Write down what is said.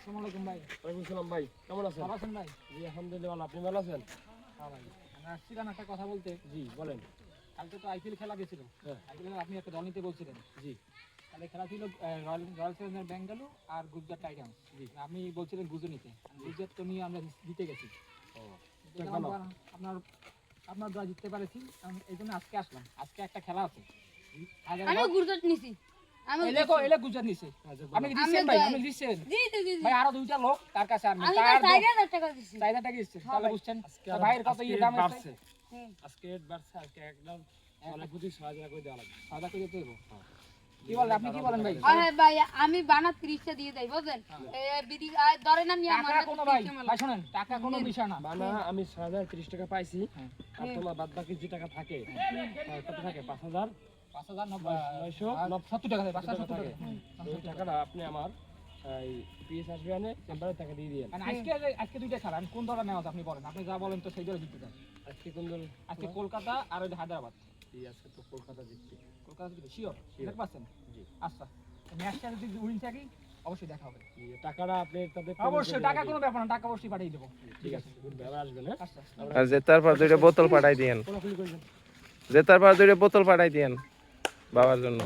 আসসালামু আলাইকুম ভাই। ওয়ালাইকুম আসসালাম ভাই, কেমন আছেন? ভালো আছেন ভাই? জি আলহামদুলিল্লাহ, আপনি ভালো আছেন? হ্যাঁ ভাই, আমি আসছিলাম একটা কথা বলতে। জি বলেন। কালকে তো আইপিএল খেলা গেছিল। হ্যাঁ। আইপিএল আপনি একটা দল নিতে বলছিলেন। জি তাহলে খেলা ছিল রয়্যাল চ্যালেঞ্জার্স বেঙ্গালুরু আর গুজরাট টাইটান্স। জি। আপনি বলছিলেন গুজরাট নিতে। গুজরাট তো নিয়ে আমরা জিতে গেছি। ও দেখলাম ভালো। আপনার আপনার দ্বারা জিততে পারেছি। এই জন্য আজকে আসলাম। আজকে একটা খেলা আছে। আমি গুজরাট নিছি। আমি এলে গুজরাট নিছে। আপনি কি দিচ্ছেন ভাই? আপনি দিচ্ছেন? জি জি জি ভাই আরো দুইটা লোক তার কাছে আর নেই। আমি তার 4000 টাকা দিছি। 4000 টাকা দিচ্ছে। তাহলে বুঝছেন আজকে তো ভাইয়ের কত আজকে দাম আছে? বাড়ছে। হুম। আজকে রেট বাড়ছে, আজকে একদম অনেক প্রতি 6000 করে দেওয়া লাগবে। সাদা করে দিতে হবে। কি বলেন আপনি কি বলেন ভাই? আরে ভাই আমি বানা 30 টা দিয়ে দেই বুঝলেন? এই বিডি ধরেন আমি আমার টাকা কোনো ভাই ভাই শুনেন, টাকা কোনো বিষয় না। মানা আমি 6030 টাকা পাইছি, হ্যাঁ। আর তোমার বাদ বাকি যে টাকা থাকে কত থাকে? 5000 5,970 টাকা দেয়, 570 টাকা। ওই টাকাটা আপনি আমার এই পিএস আসবে আনে চেম্বারে টাকা দিয়ে দিয়েন। মানে আজকে দুইটা খেলা, আমি কোন দলে নেওয়া আপনি বলেন, আপনি যা বলেন তো সেই দলে জিততে চান। আজকে কোন দল? আজকে কলকাতা আর ওই যে হায়দ্রাবাদ। আজকে তো কলকাতা জিতবে। কলকাতা জিতবে শিওর, Sure. 100%। জি। আচ্ছা, ম্যাচটা যদি উইন থাকি অবশ্যই দেখা হবে। জি, টাকাটা আপনি তাদের অবশ্যই টাকা কোনো ব্যাপার না, টাকা অবশ্যই পাঠিয়ে দেবো। ঠিক আছে, ব্যাপার আসবেন। হ্যাঁ, আচ্ছা আর জেতার পর দুইটা বোতল পাঠাই দিয়েন। কোলাকুলি করবেন। জেতার পর দুইটা বোতল পাঠাই দিয়েন বাবার জন্য।